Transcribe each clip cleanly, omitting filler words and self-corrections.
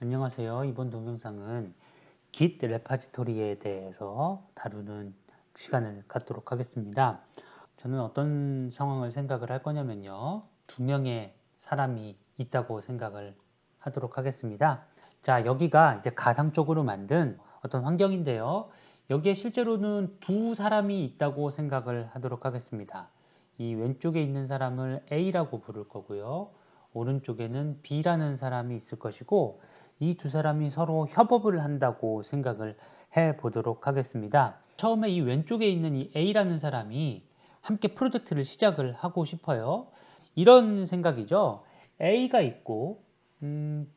안녕하세요. 이번 동영상은 Git 레파지토리에 대해서 다루는 시간을 갖도록 하겠습니다. 저는 어떤 상황을 생각을 할 거냐면요. 두 명의 사람이 있다고 생각을 하도록 하겠습니다. 자, 여기가 이제 가상적으로 만든 어떤 환경인데요. 여기에 실제로는 두 사람이 있다고 생각을 하도록 하겠습니다. 이 왼쪽에 있는 사람을 A라고 부를 거고요. 오른쪽에는 B라는 사람이 있을 것이고, 이 두 사람이 서로 협업을 한다고 생각을 해 보도록 하겠습니다. 처음에 이 왼쪽에 있는 이 A라는 사람이 함께 프로젝트를 시작을 하고 싶어요. 이런 생각이죠. A가 있고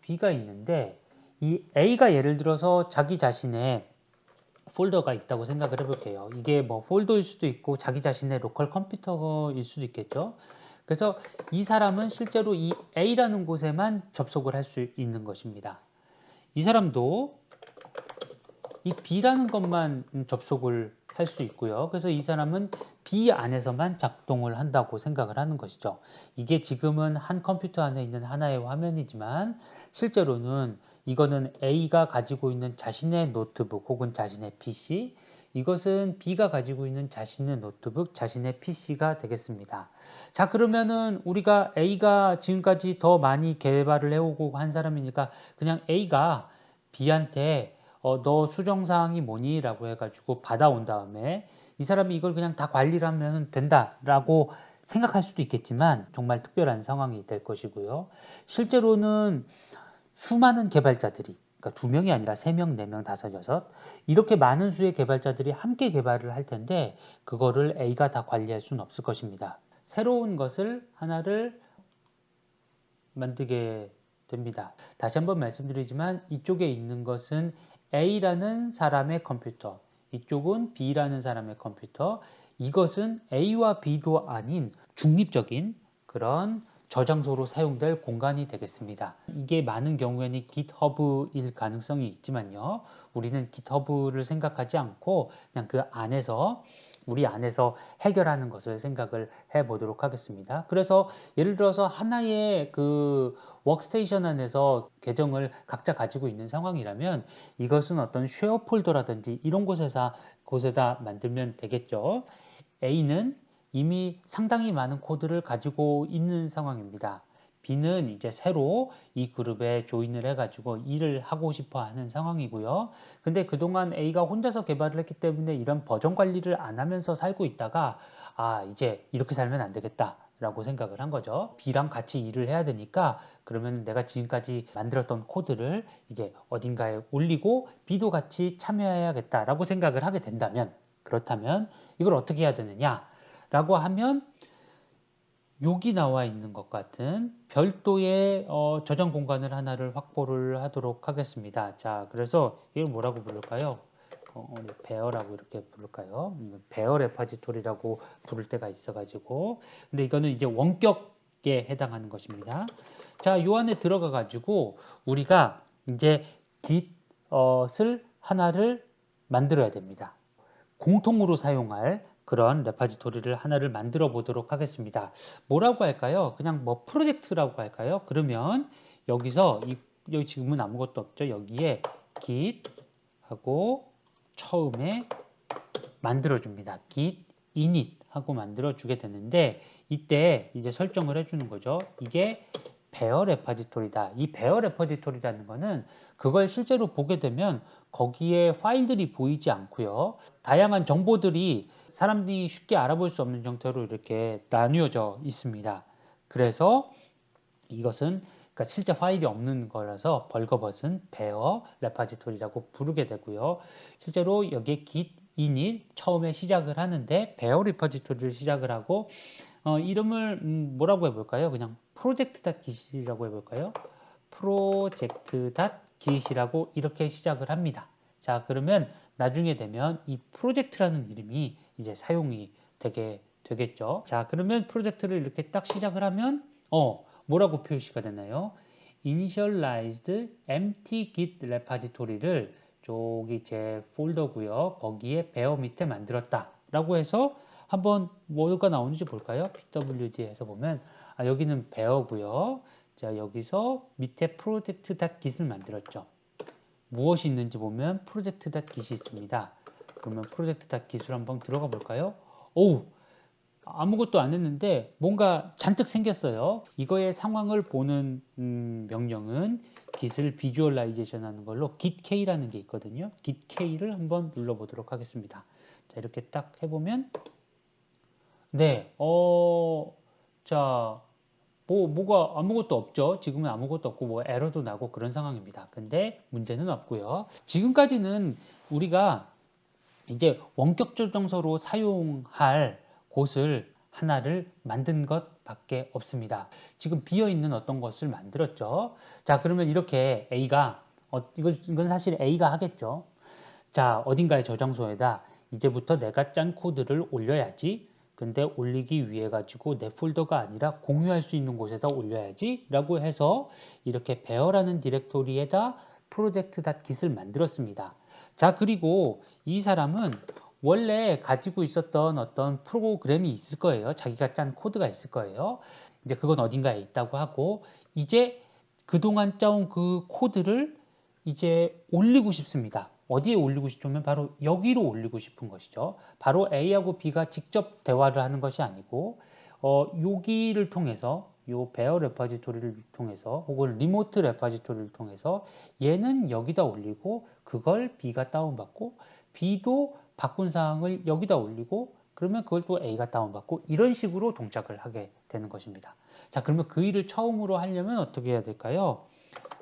B가 있는데, 이 A가 예를 들어서 자기 자신의 폴더가 있다고 생각을 해볼게요. 이게 뭐 폴더일 수도 있고 자기 자신의 로컬 컴퓨터일 수도 있겠죠. 그래서 이 사람은 실제로 이 A라는 곳에만 접속을 할 수 있는 것입니다. 이 사람도 이 B라는 것만 접속을 할 수 있고요. 그래서 이 사람은 B 안에서만 작동을 한다고 생각을 하는 것이죠. 이게 지금은 한 컴퓨터 안에 있는 하나의 화면이지만 실제로는 이거는 A가 가지고 있는 자신의 노트북 혹은 자신의 PC, 이것은 B가 가지고 있는 자신의 노트북, 자신의 PC가 되겠습니다. 자, 그러면은 우리가 A가 지금까지 더 많이 개발을 해오고 한 사람이니까 그냥 A가 B한테 너 수정사항이 뭐니? 라고 해가지고 받아온 다음에 이 사람이 이걸 그냥 다 관리를 하면 된다라고 생각할 수도 있겠지만 정말 특별한 상황이 될 것이고요. 실제로는 수많은 개발자들이, 그러니까 두 명이 아니라 세 명, 네 명, 다섯, 여섯, 이렇게 많은 수의 개발자들이 함께 개발을 할 텐데 그거를 A가 다 관리할 수는 없을 것입니다. 새로운 것을 하나를 만들게 됩니다. 다시 한번 말씀드리지만 이쪽에 있는 것은 A라는 사람의 컴퓨터, 이쪽은 B라는 사람의 컴퓨터, 이것은 A와 B도 아닌 중립적인 그런 저장소로 사용될 공간이 되겠습니다. 이게 많은 경우에는 GitHub일 가능성이 있지만요. 우리는 GitHub를 생각하지 않고 그냥 그 안에서 우리 안에서 해결하는 것을 생각을 해 보도록 하겠습니다. 그래서 예를 들어서 하나의 그 워크스테이션 안에서 계정을 각자 가지고 있는 상황이라면 이것은 어떤 쉐어 폴더라든지 이런 곳에다 만들면 되겠죠. A는 이미 상당히 많은 코드를 가지고 있는 상황입니다. B는 이제 새로 이 그룹에 조인을 해가지고 일을 하고 싶어 하는 상황이고요. 근데 그동안 A가 혼자서 개발을 했기 때문에 이런 버전 관리를 안 하면서 살고 있다가 이제 이렇게 살면 안 되겠다 라고 생각을 한 거죠. B랑 같이 일을 해야 되니까 그러면 내가 지금까지 만들었던 코드를 이제 어딘가에 올리고 B도 같이 참여해야겠다라고 생각을 하게 된다면, 그렇다면 이걸 어떻게 해야 되느냐 라고 하면 여기 나와 있는 것 같은 별도의 저장 공간을 하나를 확보를 하도록 하겠습니다. 자, 그래서 이걸 뭐라고 부를까요? 베어라고 이렇게 부를까요? 베어 레파지토리라고 부를 때가 있어가지고, 근데 이거는 이제 원격에 해당하는 것입니다. 자, 요 안에 들어가 가지고 우리가 이제 Git을 하나를 만들어야 됩니다. 공통으로 사용할 그런 레파지토리를 하나를 만들어 보도록 하겠습니다. 뭐라고 할까요? 그냥 뭐 프로젝트라고 할까요? 그러면 여기서 여기 지금은 아무것도 없죠. 여기에 git 하고 처음에 만들어 줍니다. git init 하고 만들어 주게 되는데 이때 이제 설정을 해 주는 거죠. 이게 베어 레파지토리다. 이 베어 레파지토리라는 거는 그걸 실제로 보게 되면 거기에 파일들이 보이지 않고요. 다양한 정보들이 사람들이 쉽게 알아볼 수 없는 형태로 이렇게 나뉘어져 있습니다. 그래서 이것은 그러니까 실제 파일이 없는 거라서 벌거벗은 베어 레파지토리라고 부르게 되고요. 실제로 여기에 git init 처음에 시작을 하는데 베어 레파지토리를 시작을 하고 이름을 뭐라고 해볼까요? 그냥 project.git이라고 해볼까요? project.git이라고 이렇게 시작을 합니다. 자, 그러면 나중에 되면 이 프로젝트라는 이름이 이제 사용이 되겠죠. 자, 그러면 프로젝트를 이렇게 딱 시작을 하면 뭐라고 표시가 되나요? initialized empty git repository를 저기 제 폴더고요. 거기에 bear 밑에 만들었다 라고 해서 한번 뭐가 나오는지 볼까요? pwd에서 보면 여기는 bear고요. 자, 여기서 밑에 project.git을 만들었죠. 무엇이 있는지 보면 project.git이 있습니다. 그러면 project.git으로 한번 들어가 볼까요? 오우, 아무것도 안 했는데 뭔가 잔뜩 생겼어요. 이거의 상황을 보는 명령은 git을 비주얼라이제이션 하는 걸로 gitk라는 게 있거든요. gitk를 한번 눌러보도록 하겠습니다. 자, 이렇게 딱 해보면 네, 자, 뭐가 아무것도 없죠. 지금은 아무것도 없고 뭐 에러도 나고 그런 상황입니다. 근데 문제는 없고요. 지금까지는 우리가 이제 원격 조정서로 사용할 곳을 하나를 만든 것밖에 없습니다. 지금 비어있는 어떤 것을 만들었죠. 자, 그러면 이렇게 A가 이건 사실 A가 하겠죠. 자, 어딘가의 저장소에다 이제부터 내가 짠 코드를 올려야지. 근데 올리기 위해 가지고 내 폴더가 아니라 공유할 수 있는 곳에다 올려야지 라고 해서 이렇게 bear라는 디렉토리에다 project.git을 만들었습니다. 자, 그리고 이 사람은 원래 가지고 있었던 어떤 프로그램이 있을 거예요. 자기가 짠 코드가 있을 거예요. 이제 그건 어딘가에 있다고 하고 이제 그동안 짜온 그 코드를 이제 올리고 싶습니다. 어디에 올리고 싶으면 바로 여기로 올리고 싶은 것이죠. 바로 A하고 B가 직접 대화를 하는 것이 아니고 여기를 통해서 요 베어 레파지토리를 통해서 혹은 리모트 레파지토리를 통해서 얘는 여기다 올리고 그걸 B가 다운받고 B도 바꾼 사항을 여기다 올리고 그러면 그걸 또 A가 다운받고 이런 식으로 동작을 하게 되는 것입니다. 자, 그러면 그 일을 처음으로 하려면 어떻게 해야 될까요?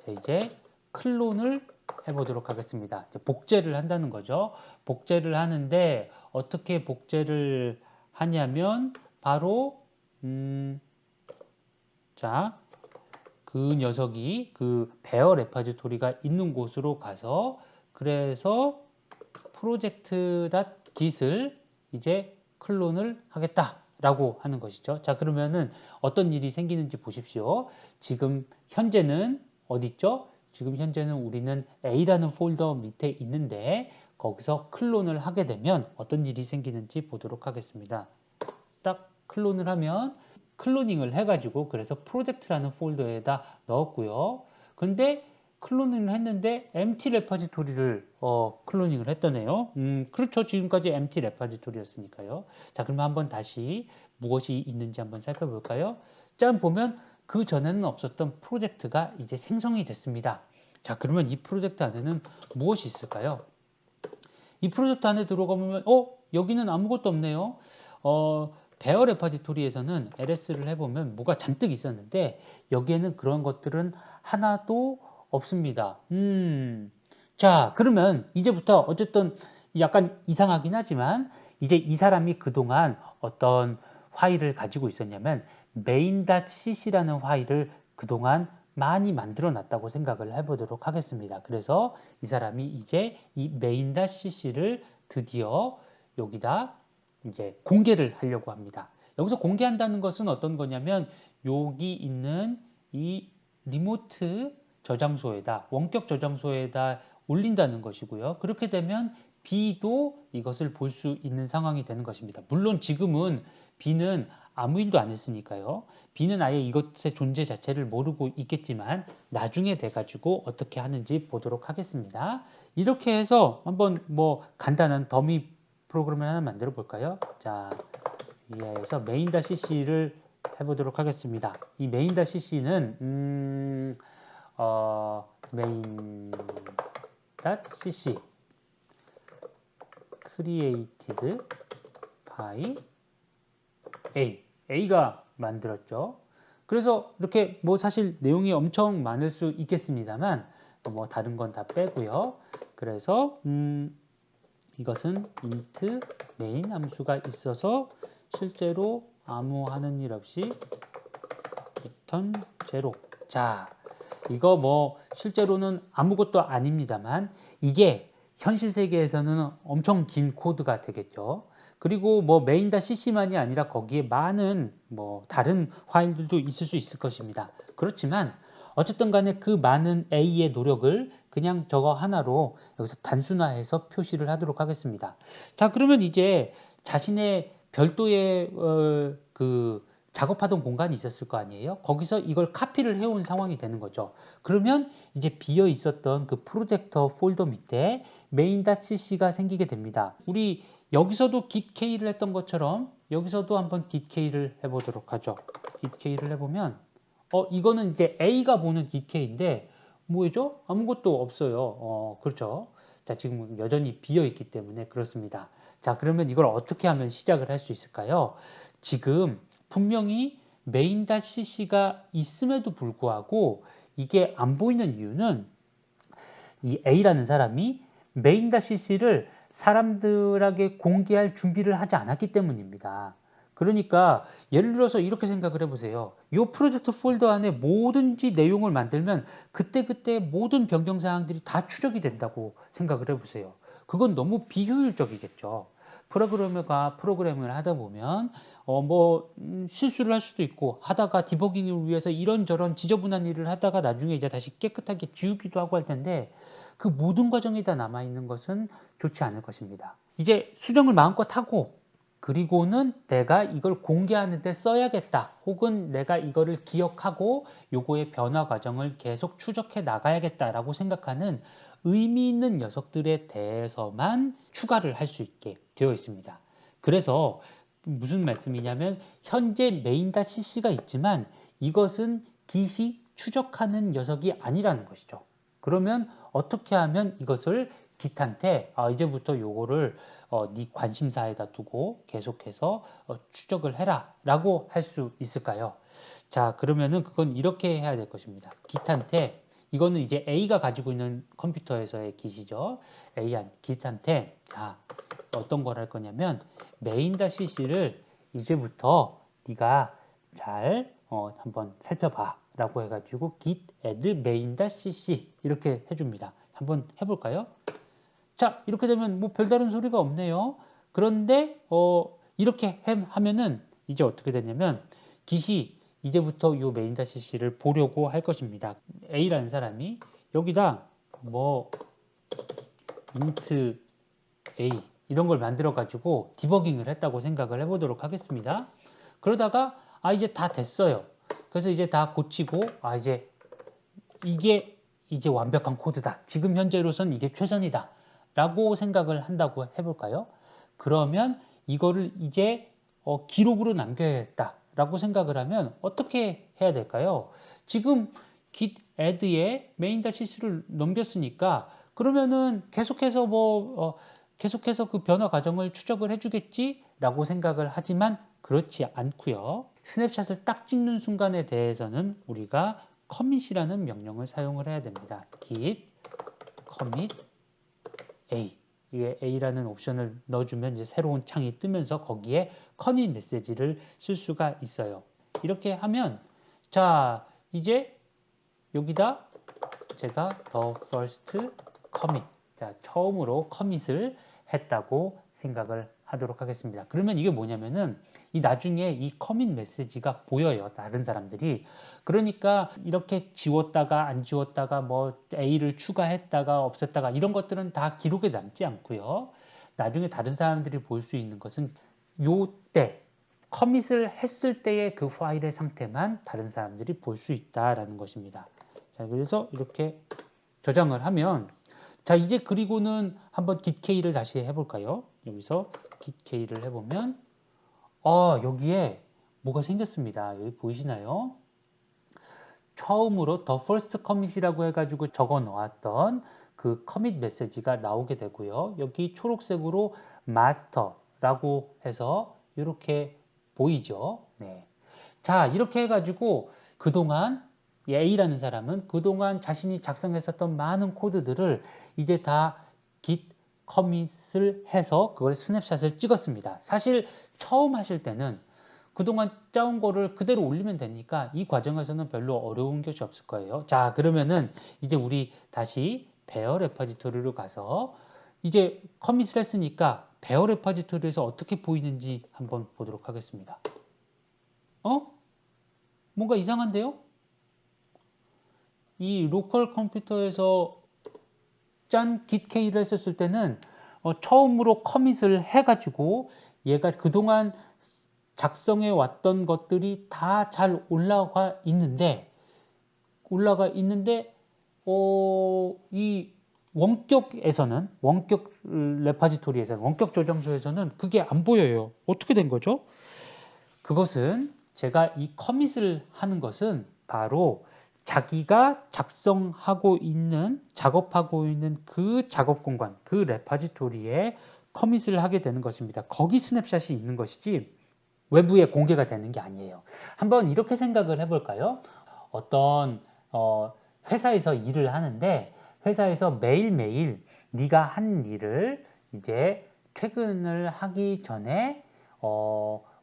자, 이제 클론을 해보도록 하겠습니다. 복제를 한다는 거죠. 복제를 하는데 어떻게 복제를 하냐면 바로 자, 그 녀석이 그 베어 레파지토리가 있는 곳으로 가서 그래서 project.git을 이제 클론을 하겠다라고 하는 것이죠. 자, 그러면은 어떤 일이 생기는지 보십시오. 지금 현재는 어디 있죠? 지금 현재는 우리는 A라는 폴더 밑에 있는데 거기서 클론을 하게 되면 어떤 일이 생기는지 보도록 하겠습니다. 딱 클론을 하면 클로닝을 해가지고 그래서 프로젝트라는 폴더에다 넣었고요. 근데 클로닝을 했는데 empty 레파지토리를 클로닝을 했다네요. 그렇죠. 지금까지 empty 레파지토리였으니까요. 자, 그러면 한번 다시 무엇이 있는지 한번 살펴볼까요? 자, 보면 그 전에는 없었던 프로젝트가 이제 생성이 됐습니다. 자, 그러면 이 프로젝트 안에는 무엇이 있을까요? 이 프로젝트 안에 들어가보면 여기는 아무것도 없네요. 베어 레파지토리에서는 LS를 해보면 뭐가 잔뜩 있었는데 여기에는 그런 것들은 하나도 없습니다. 자, 그러면 이제부터 어쨌든 약간 이상하긴 하지만 이제 이 사람이 그동안 어떤 파일을 가지고 있었냐면 main.cc라는 파일을 그동안 많이 만들어 놨다고 생각을 해보도록 하겠습니다. 그래서 이 사람이 이제 이 main.cc를 드디어 여기다 이제 공개를 하려고 합니다. 여기서 공개한다는 것은 어떤 거냐면 여기 있는 이 리모트 저장소에다 원격 저장소에다 올린다는 것이고요. 그렇게 되면 B도 이것을 볼 수 있는 상황이 되는 것입니다. 물론 지금은 B는 아무 일도 안 했으니까요. B는 아예 이것의 존재 자체를 모르고 있겠지만 나중에 돼가지고 어떻게 하는지 보도록 하겠습니다. 이렇게 해서 한번 뭐 간단한 더미 프로그램을 하나 만들어 볼까요? 자, 위에서 main.cc를 해보도록 하겠습니다. 이 main.cc는 main.cc created by A가 만들었죠. 그래서 이렇게 뭐 사실 내용이 엄청 많을 수 있겠습니다만 뭐 다른 건 다 빼고요. 그래서 이것은 int main 함수가 있어서 실제로 아무 하는 일 없이 return 0. 자, 이거 뭐 실제로는 아무것도 아닙니다만 이게 현실 세계에서는 엄청 긴 코드가 되겠죠. 그리고 뭐 main.cc만이 아니라 거기에 많은 뭐 다른 파일들도 있을 수 있을 것입니다. 그렇지만 어쨌든 간에 그 많은 A의 노력을 그냥 저거 하나로 여기서 단순화해서 표시를 하도록 하겠습니다. 자, 그러면 이제 자신의 별도의 그 작업하던 공간이 있었을 거 아니에요? 거기서 이걸 카피를 해온 상황이 되는 거죠. 그러면 이제 비어 있었던 그 프로젝터 폴더 밑에 main.cc가 생기게 됩니다. 우리 여기서도 gitK를 했던 것처럼 여기서도 한번 gitK를 해보도록 하죠. gitK를 해보면 이거는 이제 A가 보는 gitK인데 뭐죠? 아무것도 없어요. 그렇죠. 자, 지금 여전히 비어 있기 때문에 그렇습니다. 자, 그러면 이걸 어떻게 하면 시작을 할 수 있을까요? 지금 분명히 main.cc가 있음에도 불구하고 이게 안 보이는 이유는 이 A라는 사람이 main.cc를 사람들에게 공개할 준비를 하지 않았기 때문입니다. 그러니까 예를 들어서 이렇게 생각을 해보세요. 이 프로젝트 폴더 안에 뭐든지 내용을 만들면 그때그때 모든 변경사항들이 다 추적이 된다고 생각을 해보세요. 그건 너무 비효율적이겠죠. 프로그래머가 프로그래밍을 하다 보면 실수를 할 수도 있고 하다가 디버깅을 위해서 이런저런 지저분한 일을 하다가 나중에 이제 다시 깨끗하게 지우기도 하고 할 텐데 그 모든 과정이 다 남아있는 것은 좋지 않을 것입니다. 이제 수정을 마음껏 하고 그리고는 내가 이걸 공개하는 데 써야겠다. 혹은 내가 이거를 기억하고 요거의 변화 과정을 계속 추적해 나가야겠다라고 생각하는 의미 있는 녀석들에 대해서만 추가를 할 수 있게 되어 있습니다. 그래서 무슨 말씀이냐면 현재 main.cc가 있지만 이것은 git이 추적하는 녀석이 아니라는 것이죠. 그러면 어떻게 하면 이것을 git한테 이제부터 요거를 네 관심사에다 두고 계속해서 추적을 해라 라고 할 수 있을까요? 자, 그러면은 그건 이렇게 해야 될 것입니다. git한테 이거는 이제 A가 가지고 있는 컴퓨터에서의 git이죠. git한테 자, 어떤 걸 할 거냐면 main.cc를 이제부터 네가 잘 한번 살펴봐 라고 해가지고 git add main.cc 이렇게 해줍니다. 한번 해볼까요? 자, 이렇게 되면 뭐 별다른 소리가 없네요. 그런데 이렇게 하면은 이제 어떻게 되냐면 git이 이제부터 이 main.cc를 보려고 할 것입니다. A라는 사람이 여기다 뭐 int A 이런 걸 만들어 가지고 디버깅을 했다고 생각을 해보도록 하겠습니다. 그러다가 이제 다 됐어요. 그래서 이제 다 고치고 이제 이게 이제 완벽한 코드다. 지금 현재로선 이게 최선이다. 라고 생각을 한다고 해볼까요? 그러면 이거를 이제 기록으로 남겨야겠다. 라고 생각을 하면 어떻게 해야 될까요? 지금 git add에 main.cc를 넘겼으니까 그러면은 계속해서 그 변화 과정을 추적을 해주겠지? 라고 생각을 하지만 그렇지 않고요. 스냅샷을 딱 찍는 순간에 대해서는 우리가 commit이라는 명령을 사용을 해야 됩니다. git commit A. 이게 A라는 옵션을 넣어주면 이제 새로운 창이 뜨면서 거기에 commit 메시지를 쓸 수가 있어요. 이렇게 하면 자, 이제 여기다 제가 the first commit. 자, 처음으로 commit을 했다고 생각을 하도록 하겠습니다. 그러면 이게 뭐냐면은 이 나중에 이 커밋 메시지가 보여요. 다른 사람들이. 그러니까 이렇게 지웠다가 안 지웠다가 뭐 A를 추가했다가 없앴다가 이런 것들은 다 기록에 남지 않고요. 나중에 다른 사람들이 볼 수 있는 것은 요때 커밋을 했을 때의 그 파일의 상태만 다른 사람들이 볼 수 있다라는 것입니다. 자, 그래서 이렇게 저장을 하면 자, 이제 그리고는 한번 gitK를 다시 해볼까요? 여기서 gitK를 해보면 여기에 뭐가 생겼습니다. 여기 보이시나요? 처음으로 the first commit이라고 해가지고 적어 놓았던 그 commit 메시지가 나오게 되고요. 여기 초록색으로 master라고 해서 이렇게 보이죠. 네. 자, 이렇게 해가지고 그동안 A라는 사람은 그동안 자신이 작성했었던 많은 코드들을 이제 다 git commit을 해서 그걸 스냅샷을 찍었습니다. 사실 처음 하실 때는 그동안 짜온 거를 그대로 올리면 되니까 이 과정에서는 별로 어려운 것이 없을 거예요. 자, 그러면은 이제 우리 다시 베어 레퍼지토리로 가서 이제 커밋을 했으니까 베어 레퍼지토리에서 어떻게 보이는지 한번 보도록 하겠습니다. 뭔가 이상한데요? 이 로컬 컴퓨터에서 짠 gitK를 했었을 때는 처음으로 커밋을 해가지고 얘가 그동안 작성해 왔던 것들이 다 잘 올라가 있는데 이 원격 레파지토리에서는, 원격 저장소에서는 그게 안 보여요. 어떻게 된 거죠? 그것은 제가 이 커밋을 하는 것은 바로 자기가 작업하고 있는 그 작업 공간, 그 레파지토리에 커밋을 하게 되는 것입니다. 거기 스냅샷이 있는 것이지 외부에 공개가 되는 게 아니에요. 한번 이렇게 생각을 해볼까요? 어떤 회사에서 일을 하는데, 회사에서 매일매일 네가 한 일을 이제 퇴근을 하기 전에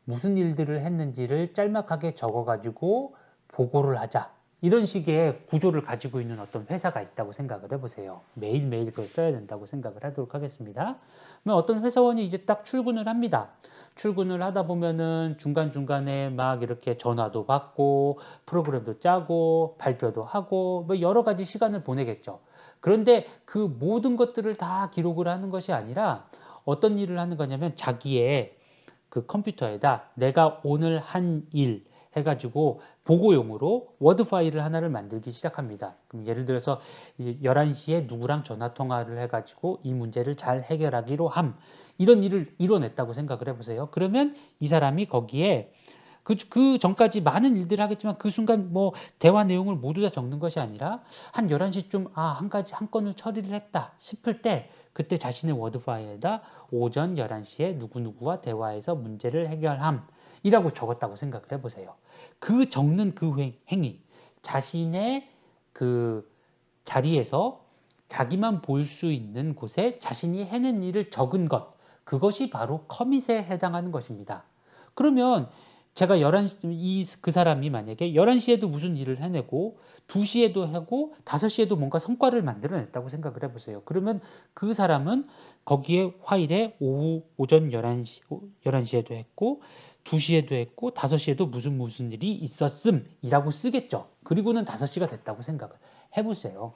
무슨 일들을 했는지를 짤막하게 적어가지고 보고를 하자. 이런 식의 구조를 가지고 있는 어떤 회사가 있다고 생각을 해보세요. 매일매일 그걸 써야 된다고 생각을 하도록 하겠습니다. 그러면 어떤 회사원이 이제 딱 출근을 합니다. 출근을 하다 보면은 중간중간에 막 이렇게 전화도 받고 프로그램도 짜고 발표도 하고 뭐 여러 가지 시간을 보내겠죠. 그런데 그 모든 것들을 다 기록을 하는 것이 아니라 어떤 일을 하는 거냐면 자기의 그 컴퓨터에다 내가 오늘 한 일 해가지고 보고용으로 워드 파일을 하나를 만들기 시작합니다. 그럼 예를 들어서 11시에 누구랑 전화 통화를 해가지고 이 문제를 잘 해결하기로 이런 일을 이뤄냈다고 생각을 해보세요. 그러면 이 사람이 거기에 그 전까지 많은 일들을 하겠지만 그 순간 뭐 대화 내용을 모두 다 적는 것이 아니라 한 11시쯤 한 건을 처리를 했다 싶을 때 그때 자신의 워드 파일에다 오전 11시에 누구누구와 대화해서 문제를 해결함 이라고 적었다고 생각을 해보세요. 그 적는 그 행위, 자신의 그 자리에서 자기만 볼 수 있는 곳에 자신이 해낸 일을 적은 것, 그것이 바로 커밋에 해당하는 것입니다. 그러면 제가 11시, 그 사람이 만약에 11시에도 무슨 일을 해내고 2시에도 하고 5시에도 뭔가 성과를 만들어냈다고 생각을 해보세요. 그러면 그 사람은 거기에 파일에 오전 11시에도 했고 2시에도 했고 5시에도 무슨 일이 있었음 이라고 쓰겠죠. 그리고는 5시가 됐다고 생각을 해보세요.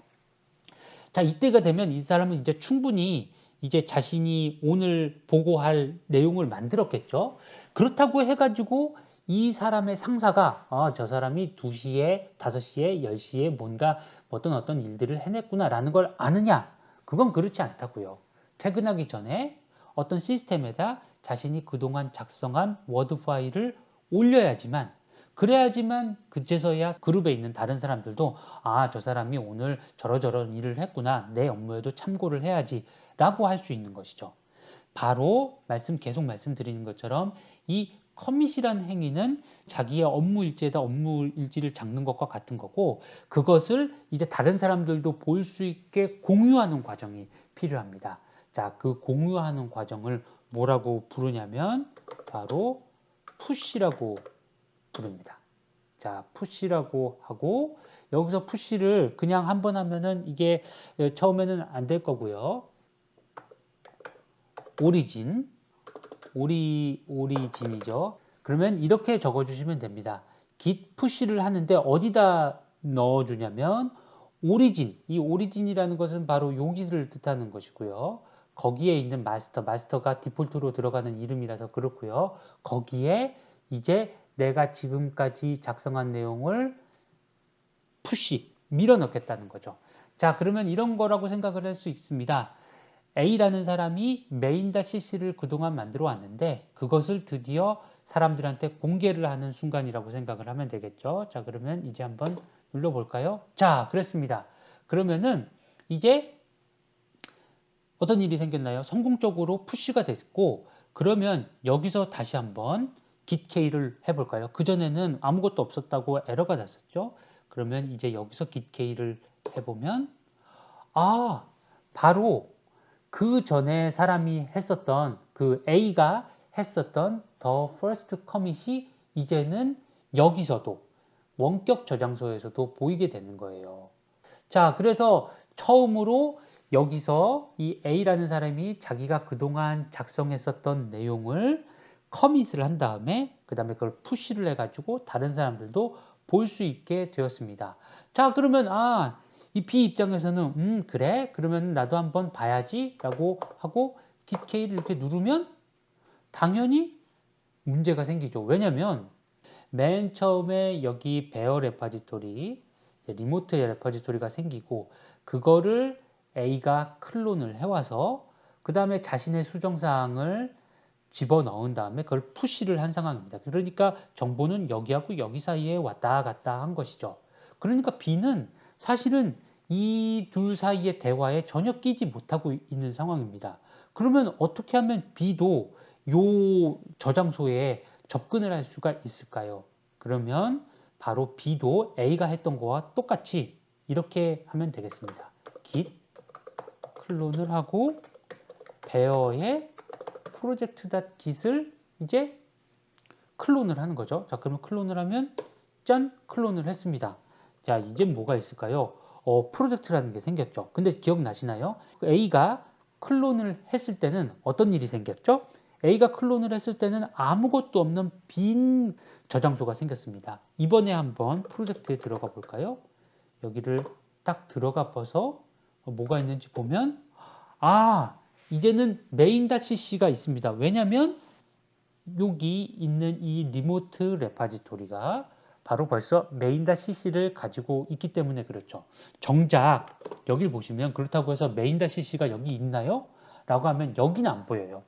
자, 이때가 되면 이 사람은 이제 충분히 이제 자신이 오늘 보고할 내용을 만들었겠죠. 그렇다고 해가지고 이 사람의 상사가 저 사람이 2시에, 5시에, 10시에 뭔가 어떤 일들을 해냈구나라는 걸 아느냐? 그건 그렇지 않다고요. 퇴근하기 전에 어떤 시스템에다 자신이 그동안 작성한 워드 파일을 올려야지만 그래야지만 그제서야 그룹에 있는 다른 사람들도 저 사람이 오늘 저러저런 일을 했구나. 내 업무에도 참고를 해야지 라고 할 수 있는 것이죠. 바로 계속 말씀드리는 것처럼 이 커밋이라는 행위는 자기의 업무 일지에다 업무 일지를 적는 것과 같은 거고 그것을 이제 다른 사람들도 볼 수 있게 공유하는 과정이 필요합니다. 자, 그 공유하는 과정을 뭐라고 부르냐면 바로 푸시라고 부릅니다. 자, 푸시라고 하고 여기서 푸시를 그냥 한번 하면은 이게 처음에는 안 될 거고요. 오리진이죠. 그러면 이렇게 적어주시면 됩니다. git 푸시를 하는데 어디다 넣어주냐면 이 오리진이라는 것은 바로 여기를 뜻하는 것이고요. 거기에 있는 마스터가 디폴트로 들어가는 이름이라서 그렇고요. 거기에 이제 내가 지금까지 작성한 내용을 밀어 넣겠다는 거죠. 자, 그러면 이런 거라고 생각을 할 수 있습니다. A라는 사람이 main.cc를 그동안 만들어 왔는데 그것을 드디어 사람들한테 공개를 하는 순간이라고 생각을 하면 되겠죠. 자, 그러면 이제 한번 눌러볼까요? 자, 그랬습니다. 그러면은 이제 어떤 일이 생겼나요? 성공적으로 푸시가 됐고 그러면 여기서 다시 한번 git k를 해볼까요? 그전에는 아무것도 없었다고 에러가 났었죠. 그러면 이제 여기서 git k를 해보면 바로 그 전에 사람이 했었던 그 A가 했었던 the first commit이 이제는 여기서도 원격 저장소에서도 보이게 되는 거예요. 자, 그래서 처음으로 여기서 이 A라는 사람이 자기가 그동안 작성했었던 내용을 커밋을 한 다음에 그 다음에 그걸 푸시를 해가지고 다른 사람들도 볼 수 있게 되었습니다. 자, 그러면 이 B 입장에서는 그래? 그러면 나도 한번 봐야지 라고 하고 git k를 이렇게 누르면 당연히 문제가 생기죠. 왜냐면 맨 처음에 여기 베어 레파지토리, 리모트 레파지토리가 생기고 그거를 A가 클론을 해와서 그 다음에 자신의 수정사항을 집어넣은 다음에 그걸 푸시를 한 상황입니다. 그러니까 정보는 여기하고 여기 사이에 왔다 갔다 한 것이죠. 그러니까 B는 사실은 이 둘 사이의 대화에 전혀 끼지 못하고 있는 상황입니다. 그러면 어떻게 하면 B도 요 저장소에 접근을 할 수가 있을까요? 그러면 바로 B도 A가 했던 거와 똑같이 이렇게 하면 되겠습니다. git 클론을 하고 베어의 project.git을 이제 클론을 하는 거죠. 자, 그러면 클론을 하면 짠! 클론을 했습니다. 자, 이제 뭐가 있을까요? 프로젝트라는 게 생겼죠. 근데 기억나시나요? A가 클론을 했을 때는 어떤 일이 생겼죠? A가 클론을 했을 때는 아무것도 없는 빈 저장소가 생겼습니다. 이번에 한번 프로젝트에 들어가 볼까요? 여기를 딱 들어가 봐서 뭐가 있는지 보면 이제는 main.cc가 있습니다. 왜냐면 여기 있는 이 리모트 레파지토리가 바로 벌써 main.cc를 가지고 있기 때문에 그렇죠. 정작 여기를 보시면 그렇다고 해서 main.cc가 여기 있나요? 라고 하면 여기는 안 보여요.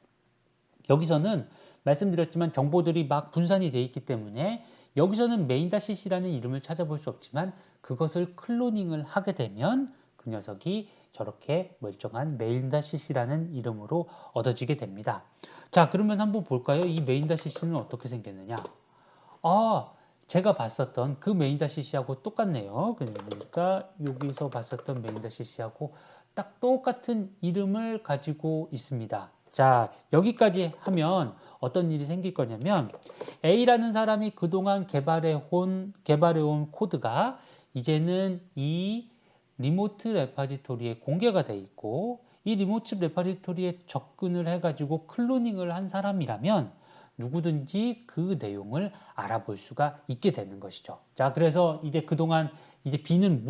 여기서는 말씀드렸지만 정보들이 막 분산이 되어 있기 때문에 여기서는 main.cc라는 이름을 찾아볼 수 없지만 그것을 클로닝을 하게 되면 그 녀석이 저렇게 멀쩡한 main.cc라는 이름으로 얻어지게 됩니다. 자, 그러면 한번 볼까요? 이 main.cc는 어떻게 생겼느냐? 제가 봤었던 그 main.cc하고 똑같네요. 그러니까 여기서 봤었던 main.cc하고 딱 똑같은 이름을 가지고 있습니다. 자, 여기까지 하면 어떤 일이 생길 거냐면 A라는 사람이 그동안 개발해온 코드가 이제는 이 리모트 레파지토리에 공개가 돼 있고 이 리모트 레파지토리에 접근을 해가지고 클로닝을 한 사람이라면 누구든지 그 내용을 알아볼 수가 있게 되는 것이죠. 자, 그래서 이제 그동안 이제 B는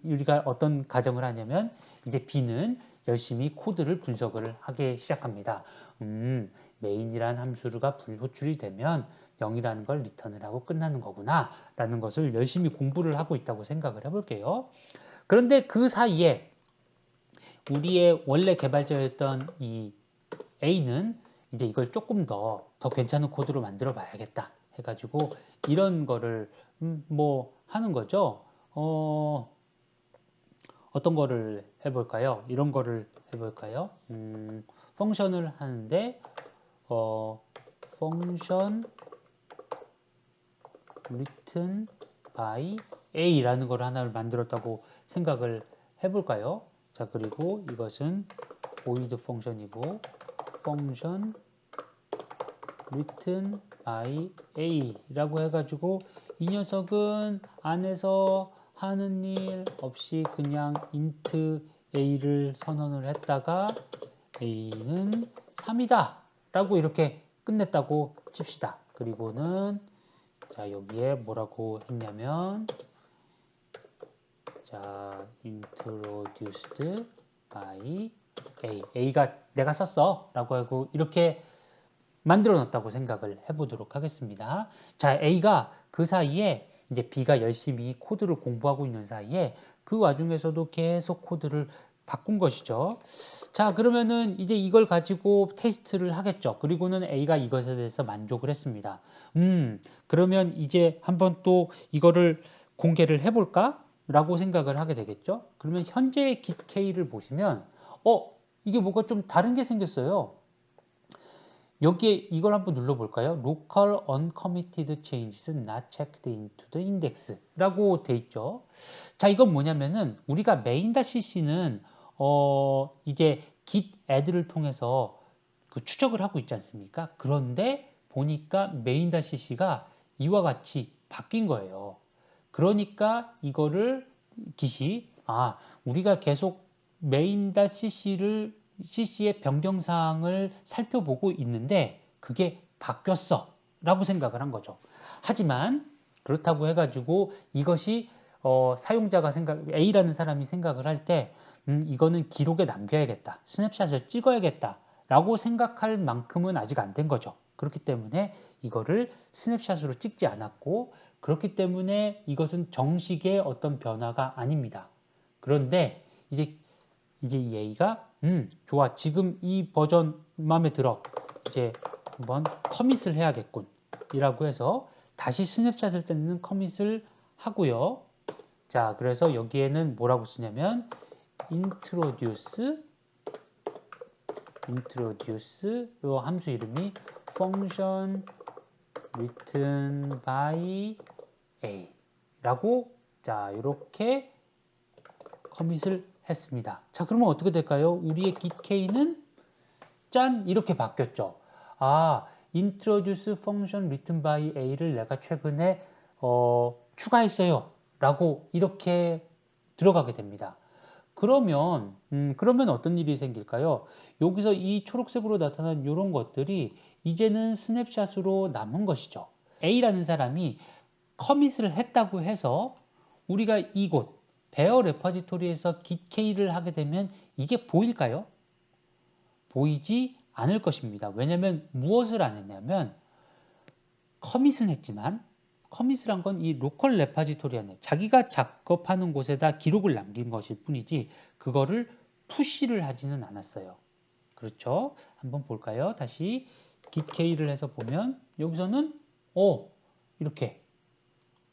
우리가 어떤 가정을 하냐면 이제 B는 열심히 코드를 분석을 하기 시작합니다. 메인이란 함수가 불호출이 되면 0이라는 걸 리턴을 하고 끝나는 거구나 라는 것을 열심히 공부를 하고 있다고 생각을 해볼게요. 그런데 그 사이에 우리의 원래 개발자였던 이 A는 이제 이걸 조금 더 괜찮은 코드로 만들어 봐야겠다 해가지고 이런 거를 뭐 하는 거죠. 어떤 거를 해볼까요? 이런 거를 해볼까요? 펑션을 하는데 function written by A라는 걸 하나를 만들었다고 생각을 해볼까요? 자, 그리고 이것은 void 펑션이고 function written by A라고 해가지고 이 녀석은 안에서 하는 일 없이 그냥 int A를 선언을 했다가 A는 3이다 라고 이렇게 끝냈다고 칩시다. 그리고는 자, 여기에 뭐라고 했냐면 자, introduced by A. A가 내가 썼어 라고 하고 이렇게 만들어 놨다고 생각을 해보도록 하겠습니다. 자, A가 그 사이에 이제 B가 열심히 코드를 공부하고 있는 사이에 그 와중에서도 계속 코드를 바꾼 것이죠. 자, 그러면은 이제 이걸 가지고 테스트를 하겠죠. 그리고는 A가 이것에 대해서 만족을 했습니다. 그러면 이제 한번 또 이거를 공개를 해볼까? 라고 생각을 하게 되겠죠. 그러면 현재의 git k를 보시면 이게 뭐가 좀 다른 게 생겼어요. 여기에 이걸 한번 눌러볼까요? Local uncommitted changes not checked into the index 라고 돼 있죠. 자, 이건 뭐냐면은 우리가 main.cc는 이제 git add를 통해서 그 추적을 하고 있지 않습니까? 그런데 보니까 main.cc가 이와 같이 바뀐 거예요. 그러니까 이거를 git이 우리가 계속 CC의 변경사항을 살펴보고 있는데 그게 바뀌었어 라고 생각을 한 거죠. 하지만 그렇다고 해가지고 이것이 사용자가 A라는 사람이 생각을 할 때 이거는 기록에 남겨야겠다, 스냅샷을 찍어야겠다 라고 생각할 만큼은 아직 안 된 거죠. 그렇기 때문에 이거를 스냅샷으로 찍지 않았고, 그렇기 때문에 이것은 정식의 어떤 변화가 아닙니다. 그런데 이제 이 A가 좋아, 지금 이 버전 마음에 들어, 이제 한번 커밋을 해야겠군 이라고 해서 다시 스냅샷을 뜯는 커밋을 하고요. 자, 그래서 여기에는 뭐라고 쓰냐면 introduce 요 함수 이름이 function written by A 라고, 자, 이렇게 커밋을 했습니다. 자, 그러면 어떻게 될까요? 우리의 git k는 짠, 이렇게 바뀌었죠. 아, introduce function written by A를 내가 최근에 추가했어요 라고 이렇게 들어가게 됩니다. 그러면 어떤 일이 생길까요? 여기서 이 초록색으로 나타난 이런 것들이 이제는 스냅샷으로 남은 것이죠. A라는 사람이 커밋을 했다고 해서 우리가 이곳 베어 레퍼지토리에서 git k를 하게 되면 이게 보일까요? 보이지 않을 것입니다. 왜냐하면 무엇을 안 했냐면 커밋은 했지만, 커밋을 한 건 이 로컬 레퍼지토리 안에 자기가 작업하는 곳에다 기록을 남긴 것일 뿐이지 그거를 푸시를 하지는 않았어요. 그렇죠? 한번 볼까요? 다시 git k를 해서 보면 여기서는 이렇게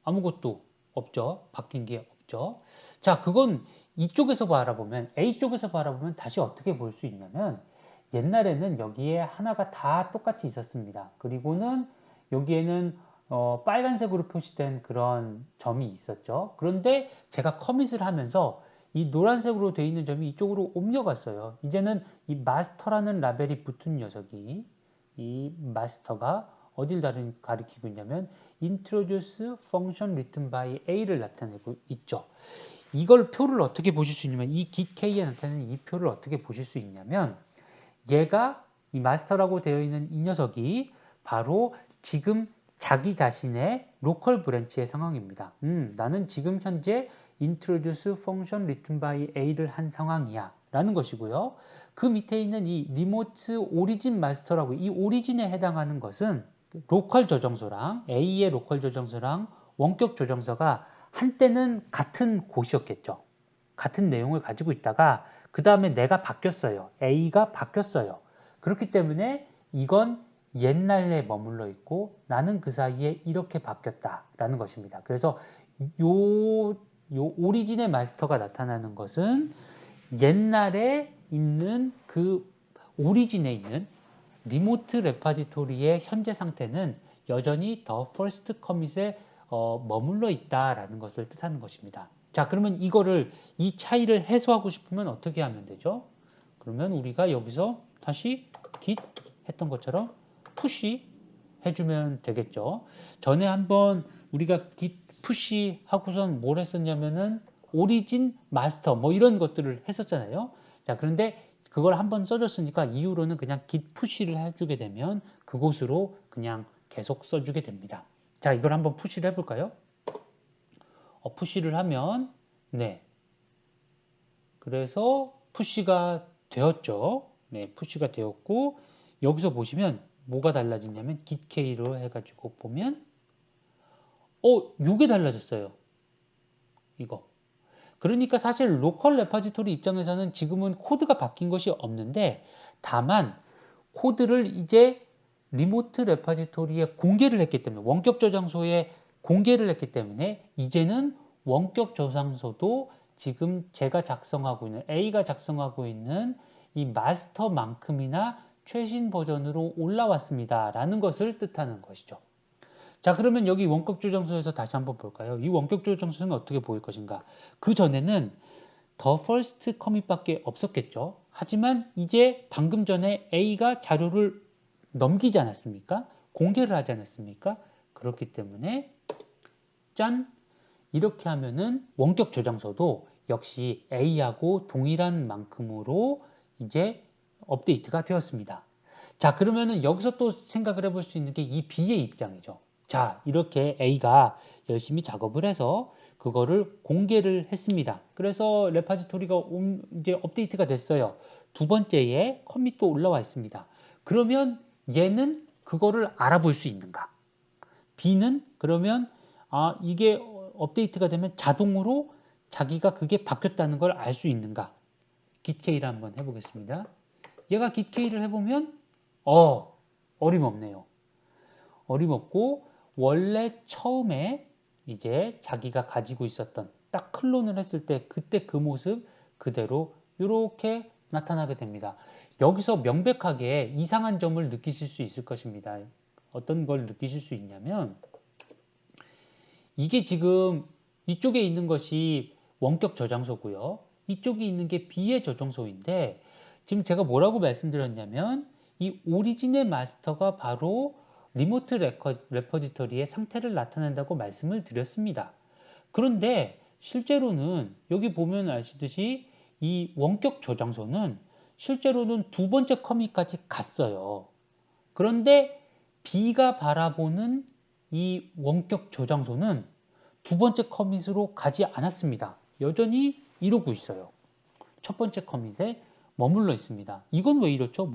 아무것도 없죠. 바뀐 게 없죠. 자, 그건 이쪽에서 바라보면, A 쪽에서 바라보면 다시 어떻게 볼 수 있냐면, 옛날에는 여기에 하나가 다 똑같이 있었습니다. 그리고는 여기에는 빨간색으로 표시된 그런 점이 있었죠. 그런데 제가 커밋을 하면서 이 노란색으로 되어 있는 점이 이쪽으로 옮겨갔어요. 이제는 이 마스터라는 라벨이 붙은 녀석이, 이 마스터가 어딜 가리키고 있냐면 introduce function written by A를 나타내고 있죠. 이걸 표를 어떻게 보실 수 있냐면, 이 git k에 나타내는 이 표를 어떻게 보실 수 있냐면, 얘가 이 마스터라고 되어 있는 이 녀석이 바로 지금 자기 자신의 로컬 브랜치의 상황입니다. 나는 지금 현재 introduce function written by A를 한 상황이야 라는 것이고요. 그 밑에 있는 이 remote origin master라고, 이 오리진에 해당하는 것은 로컬 저장소랑 A의 로컬 저장소랑 원격 저장소가 한때는 같은 곳이었겠죠. 같은 내용을 가지고 있다가 그 다음에 내가 바뀌었어요. A가 바뀌었어요. 그렇기 때문에 이건 옛날에 머물러 있고 나는 그 사이에 이렇게 바뀌었다라는 것입니다. 그래서 요 오리진의 마스터가 나타나는 것은 옛날에 있는 그 오리진에 있는 리모트 레파지토리의 현재 상태는 여전히 더 퍼스트 커밋에 머물러 있다라는 것을 뜻하는 것입니다. 자, 그러면 이 차이를 해소하고 싶으면 어떻게 하면 되죠? 그러면 우리가 여기서 다시 git 했던 것처럼 push 해주면 되겠죠. 전에 한번 우리가 git push 하고선 뭘 했었냐면은 origin master 뭐 이런 것들을 했었잖아요. 자, 그런데 그걸 한번 써줬으니까 이후로는 그냥 git push를 해주게 되면 그곳으로 그냥 계속 써주게 됩니다. 자, 이걸 한번 push를 해볼까요? push를 하면, 네. 그래서 push가 되었죠. 네, push가 되었고, 여기서 보시면 뭐가 달라지냐면 git k로 해가지고 보면, 요게 달라졌어요. 이거. 그러니까 사실 로컬 레파지토리 입장에서는 지금은 코드가 바뀐 것이 없는데, 다만 코드를 이제 리모트 레파지토리에 공개를 했기 때문에, 원격 저장소에 공개를 했기 때문에 이제는 원격 저장소도 지금 제가 작성하고 있는, A가 작성하고 있는 이 마스터만큼이나 최신 버전으로 올라왔습니다 라는 것을 뜻하는 것이죠. 자, 그러면 여기 원격 저장소에서 다시 한번 볼까요? 이 원격 저장소는 어떻게 보일 것인가? 그 전에는 더 퍼스트 커밋밖에 없었겠죠. 하지만 이제 방금 전에 A가 자료를 넘기지 않았습니까? 공개를 하지 않았습니까? 그렇기 때문에 짠! 이렇게 하면은 원격 저장소도 역시 A하고 동일한 만큼으로 이제 업데이트가 되었습니다. 자, 그러면은 여기서 또 생각을 해볼 수 있는 게 이 B의 입장이죠. 자, 이렇게 A가 열심히 작업을 해서 그거를 공개를 했습니다. 그래서 레파지토리가 이제 업데이트가 됐어요. 두 번째에 커밋도 올라와 있습니다. 그러면 얘는 그거를 알아볼 수 있는가? B는 그러면 이게 업데이트가 되면 자동으로 자기가 그게 바뀌었다는 걸 알 수 있는가? git k를 한번 해보겠습니다. 얘가 git k를 해보면 어림없네요. 어림없고 원래 처음에 이제 자기가 가지고 있었던 딱 클론을 했을 때 그때 그 모습 그대로 이렇게 나타나게 됩니다. 여기서 명백하게 이상한 점을 느끼실 수 있을 것입니다. 어떤 걸 느끼실 수 있냐면 이게 지금 이쪽에 있는 것이 원격 저장소고요. 이쪽에 있는 게 B의 저장소인데 지금 제가 뭐라고 말씀드렸냐면 이 오리진의 마스터가 바로 리모트 레퍼지터리의 상태를 나타낸다고 말씀을 드렸습니다. 그런데 실제로는 여기 보면 아시듯이 이 원격 저장소는 실제로는 두 번째 커밋까지 갔어요. 그런데 B가 바라보는 이 원격 저장소는 두 번째 커밋으로 가지 않았습니다. 여전히 이러고 있어요. 첫 번째 커밋에 머물러 있습니다. 이건 왜 이렇죠?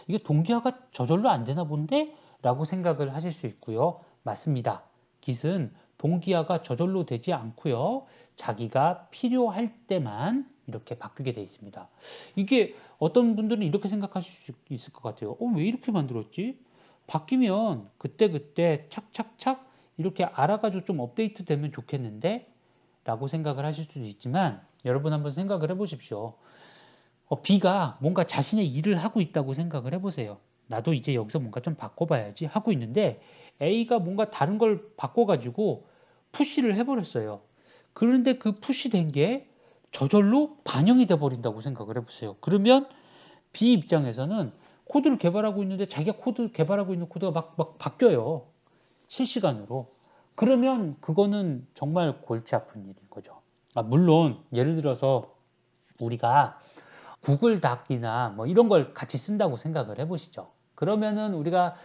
이게 동기화가 저절로 안 되나 본데? 라고 생각을 하실 수 있고요. 맞습니다. Git은 동기화가 저절로 되지 않고요. 자기가 필요할 때만 이렇게 바뀌게 되어 있습니다. 이게 어떤 분들은 이렇게 생각하실 수 있을 것 같아요. 왜 이렇게 만들었지? 바뀌면 그때그때 착착착 이렇게 알아가지고 좀 업데이트 되면 좋겠는데? 라고 생각을 하실 수도 있지만 여러분 한번 생각을 해보십시오. B가 뭔가 자신의 일을 하고 있다고 생각을 해보세요. 나도 이제 여기서 뭔가 좀 바꿔봐야지 하고 있는데 A가 뭔가 다른 걸 바꿔가지고 푸시를 해버렸어요. 그런데 그 푸시된 게 저절로 반영이 돼버린다고 생각을 해보세요. 그러면 B 입장에서는 코드를 개발하고 있는데 자기가 개발하고 있는 코드가 막 바뀌어요. 실시간으로. 그러면 그거는 정말 골치 아픈 일인 거죠. 물론 예를 들어서 우리가 구글 닥이나 뭐 이런 걸 같이 쓴다고 생각을 해보시죠. 그러면은 우리가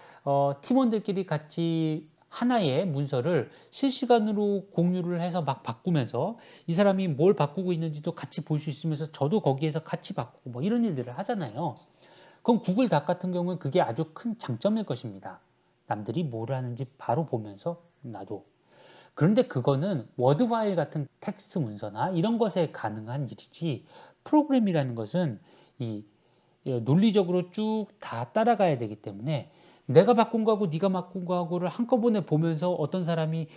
팀원들끼리 같이 하나의 문서를 실시간으로 공유를 해서 막 바꾸면서 이 사람이 뭘 바꾸고 있는지도 같이 볼 수 있으면서 저도 거기에서 같이 바꾸고 뭐 이런 일들을 하잖아요. 그럼 구글 닥 같은 경우는 그게 아주 큰 장점일 것입니다. 남들이 뭘 하는지 바로 보면서 나도. 그런데 그거는 워드 파일 같은 텍스트 문서나 이런 것에 가능한 일이지 프로그램이라는 것은 이 논리적으로 쭉 다 따라가야 되기 때문에 내가 바꾼 거하고 네가 바꾼 거하고를 한꺼번에 보면서 어떤 사람이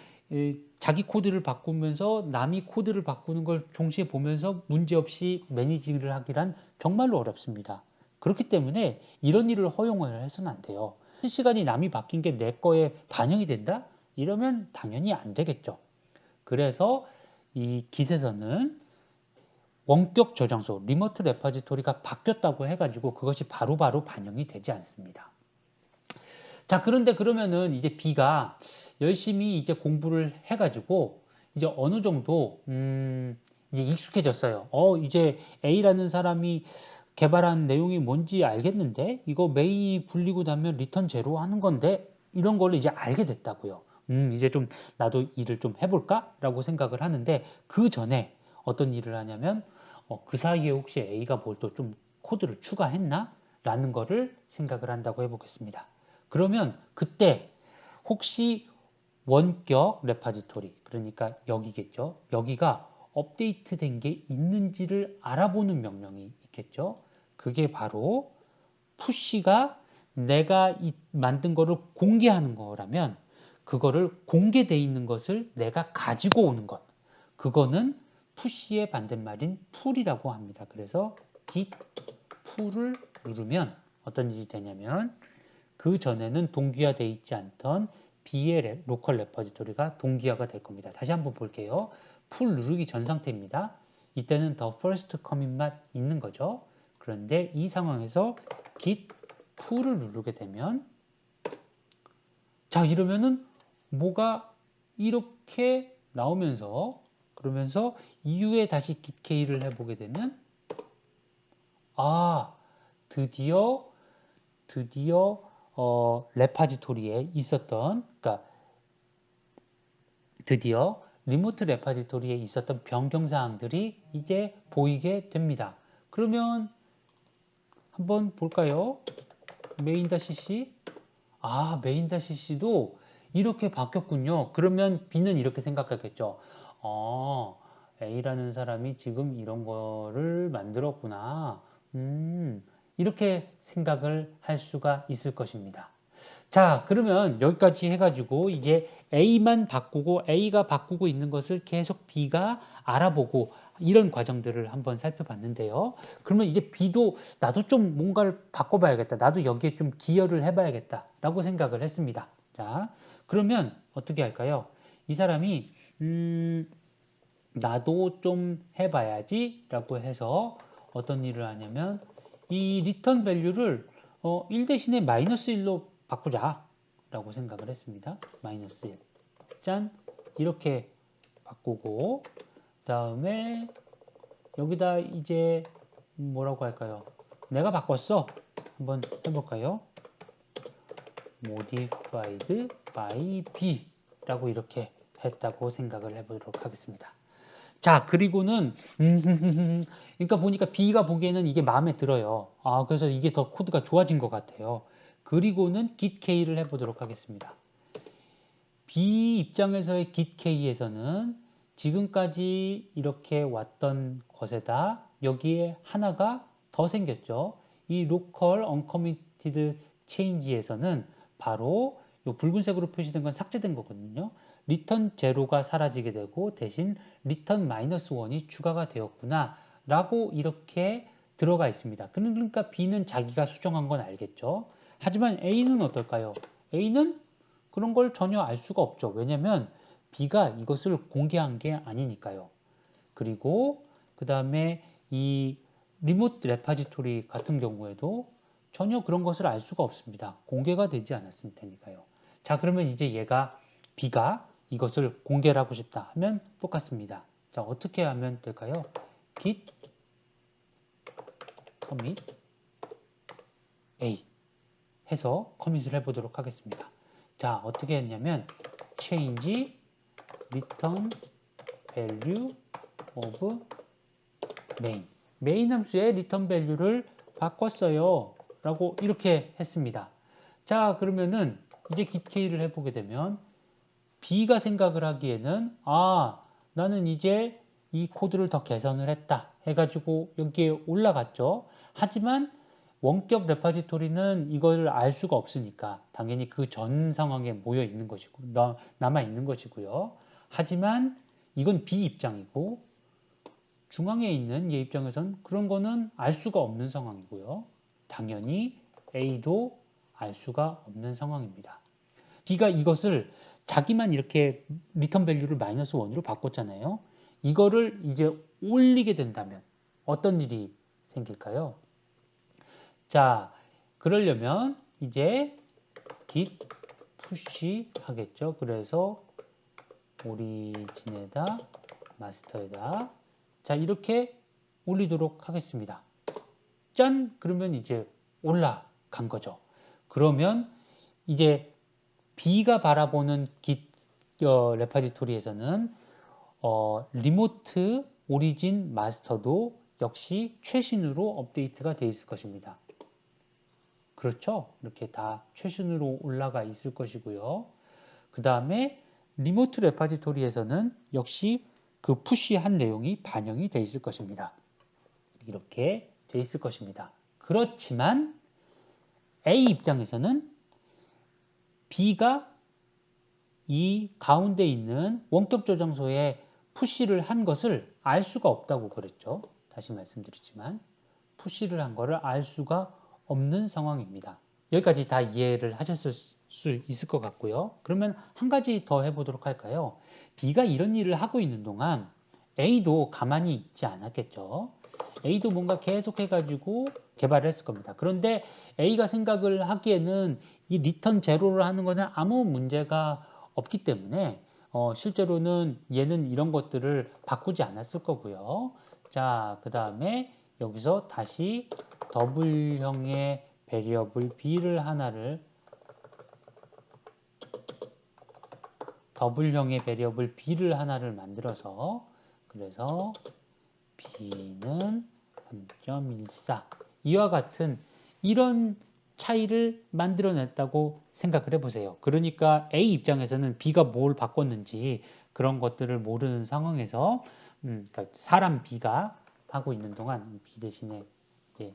자기 코드를 바꾸면서 남이 코드를 바꾸는 걸 동시에 보면서 문제없이 매니징을 하기란 정말로 어렵습니다. 그렇기 때문에 이런 일을 허용을 해서는 안 돼요. 실시간이 남이 바뀐 게 내 거에 반영이 된다? 이러면 당연히 안 되겠죠. 그래서 이 깃에서는 원격 저장소, 리모트 레퍼지토리가 바뀌었다고 해가지고 그것이 바로바로 반영이 되지 않습니다. 자, 그런데 그러면은 이제 B가 열심히 이제 공부를 해가지고 이제 어느 정도 이제 익숙해졌어요. 이제 A라는 사람이 개발한 내용이 뭔지 알겠는데 이거 메인이 불리고 나면 리턴 제로 하는 건데 이런 걸 이제 알게 됐다고요. 이제 좀 나도 일을 좀 해볼까? 라고 생각을 하는데 그 전에 어떤 일을 하냐면 그 사이에 혹시 A가 뭘 또 좀 코드를 추가했나? 라는 거를 생각을 한다고 해보겠습니다. 그러면 그때 혹시 원격 레파지토리 그러니까 여기겠죠. 여기가 업데이트 된 게 있는지를 알아보는 명령이 있겠죠. 그게 바로 푸시가 내가 만든 거를 공개하는 거라면 그거를 공개되어 있는 것을 내가 가지고 오는 것 그거는 푸시의 반대말인 풀이라고 합니다. 그래서 git 풀을 누르면 어떤 일이 되냐면 그 전에는 동기화되어 있지 않던 B의 로컬 레퍼지토리가 동기화가 될 겁니다. 다시 한번 볼게요. 풀 누르기 전 상태입니다. 이때는 the first commit만 있는 거죠. 그런데 이 상황에서 git 풀을 누르게 되면 자 이러면은 뭐가 이렇게 나오면서 그러면서 이후에 다시 git k를 해보게 되면 드디어 레파지토리에 있었던 그러니까 드디어 리모트 레파지토리에 있었던 변경사항들이 이제 보이게 됩니다. 그러면 한번 볼까요? main.cc main-c도 이렇게 바뀌었군요. 그러면 B는 이렇게 생각하겠죠. A라는 사람이 지금 이런 거를 만들었구나. 이렇게 생각을 할 수가 있을 것입니다. 자, 그러면 여기까지 해가지고 이제 A만 바꾸고 A가 바꾸고 있는 것을 계속 B가 알아보고 이런 과정들을 한번 살펴봤는데요. 그러면 이제 B도 나도 좀 뭔가를 바꿔봐야겠다. 나도 여기에 좀 기여를 해봐야겠다. 라고 생각을 했습니다. 자, 그러면 어떻게 할까요? 이 사람이, 나도 좀 해봐야지. 라고 해서 어떤 일을 하냐면 이 리턴 밸류를 1 대신에 마이너스 1로 바꾸자 라고 생각을 했습니다. 마이너스 1. 짠! 이렇게 바꾸고 그 다음에 여기다 이제 뭐라고 할까요? 내가 바꿨어. 한번 해볼까요? modified by b 라고 이렇게 했다고 생각을 해보도록 하겠습니다. 자, 그리고는 그러니까 보니까 B가 보기에는 이게 마음에 들어요. 그래서 이게 더 코드가 좋아진 것 같아요. 그리고는 git k를 해보도록 하겠습니다. B 입장에서의 git k에서는 지금까지 이렇게 왔던 것에다 여기에 하나가 더 생겼죠. 이 local uncommitted change에서는 바로 이 붉은색으로 표시된 건 삭제된 거거든요. return 제로가 사라지게 되고 대신 return -1이 추가가 되었구나 라고 이렇게 들어가 있습니다. 그러니까 B는 자기가 수정한 건 알겠죠. 하지만 A는 어떨까요? A는 그런 걸 전혀 알 수가 없죠. 왜냐면 B가 이것을 공개한 게 아니니까요. 그리고 그 다음에 이 리모트 레파지토리 같은 경우에도 전혀 그런 것을 알 수가 없습니다. 공개가 되지 않았을 테니까요. 자, 그러면 이제 얘가 B가 이것을 공개를 하고 싶다 하면 똑같습니다. 자, 어떻게 하면 될까요? git commit a 해서 커밋을 해보도록 하겠습니다. 자, 어떻게 했냐면 change return value of main 함수의 return value를 바꿨어요 라고 이렇게 했습니다. 자, 그러면은 이제 git k를 해보게 되면 B가 생각을 하기에는 나는 이제 이 코드를 더 개선을 했다 해가지고 여기에 올라갔죠. 하지만 원격 레파지토리는 이걸 알 수가 없으니까 당연히 그 전 상황에 모여 있는 것이고 남아 있는 것이고요. 하지만 이건 B 입장이고 중앙에 있는 얘 입장에서는 그런 거는 알 수가 없는 상황이고요. 당연히 A도 알 수가 없는 상황입니다. B가 이것을 자기만 이렇게 리턴 밸류를 -1으로 바꿨잖아요. 이거를 이제 올리게 된다면 어떤 일이 생길까요? 자, 그러려면 이제 git push 하겠죠. 그래서 오리진에다 마스터에다 자, 이렇게 올리도록 하겠습니다. 짠! 그러면 이제 올라간 거죠. 그러면 이제 B가 바라보는 git 레파지토리에서는 리모트 오리진 마스터도 역시 최신으로 업데이트가 되어 있을 것입니다. 그렇죠? 이렇게 다 최신으로 올라가 있을 것이고요. 그 다음에 리모트 레파지토리에서는 역시 그 푸시한 내용이 반영이 되어 있을 것입니다. 이렇게 되어 있을 것입니다. 그렇지만 A 입장에서는 B가 이 가운데 있는 원격 저장소에 푸시를 한 것을 알 수가 없다고 그랬죠. 다시 말씀드리지만 푸시를 한 것을 알 수가 없는 상황입니다. 여기까지 다 이해를 하셨을 수 있을 것 같고요. 그러면 한 가지 더 해보도록 할까요? B가 이런 일을 하고 있는 동안 A도 가만히 있지 않았겠죠. A도 뭔가 계속 해가지고 개발을 했을 겁니다. 그런데 A가 생각을 하기에는 이 리턴 제로를 하는 것은 아무 문제가 없기 때문에 실제로는 얘는 이런 것들을 바꾸지 않았을 거고요. 자, 그 다음에 여기서 다시 더블형의 베리어블 b를 하나를 만들어서 그래서 b는 3.14 이와 같은 이런 차이를 만들어냈다고 생각을 해보세요. 그러니까 A 입장에서는 B가 뭘 바꿨는지 그런 것들을 모르는 상황에서 그러니까 사람 B가 하고 있는 동안 B 대신에 이제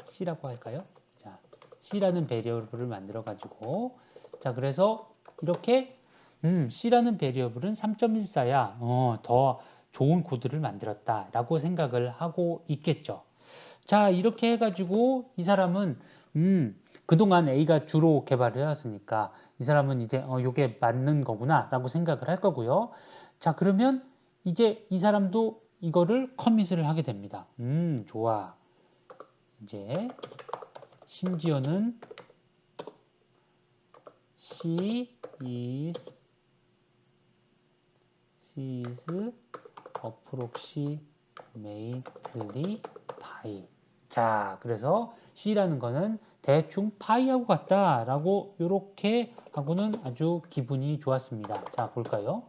C라고 할까요? 자, C라는 베리어블을 만들어 가지고 자 그래서 이렇게 C라는 베리어블은 3.14야. 더 좋은 코드를 만들었다라고 생각을 하고 있겠죠. 자, 이렇게 해가지고 이 사람은 그동안 A가 주로 개발을 해왔으니까 이 사람은 이제 요게 맞는 거구나라고 생각을 할 거고요. 자, 그러면 이제 이 사람도 이거를 커밋을 하게 됩니다. 좋아. 이제 심지어는 C is approximately pi. 자, 그래서 C라는 거는 대충 파이하고 같다라고 이렇게 하고는 아주 기분이 좋았습니다. 자, 볼까요?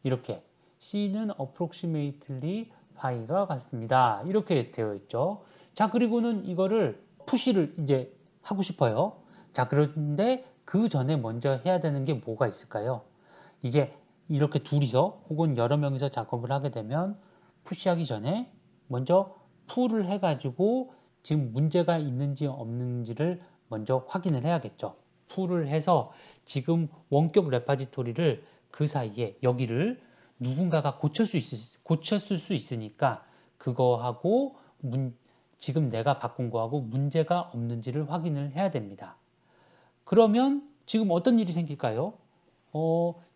이렇게 C는 approximately 파이가 같습니다. 이렇게 되어 있죠. 자, 그리고는 이거를 푸시를 이제 하고 싶어요. 자, 그런데 그 전에 먼저 해야 되는 게 뭐가 있을까요? 이제 이렇게 둘이서 혹은 여러 명이서 작업을 하게 되면 푸시하기 전에 먼저 풀을 해가지고 지금 문제가 있는지 없는지를 먼저 확인을 해야겠죠. 풀을 해서 지금 원격 레파지토리를 그 사이에 여기를 누군가가 고쳤을 수 있으니까 그거하고 지금 내가 바꾼 거하고 문제가 없는지를 확인을 해야 됩니다. 그러면 지금 어떤 일이 생길까요?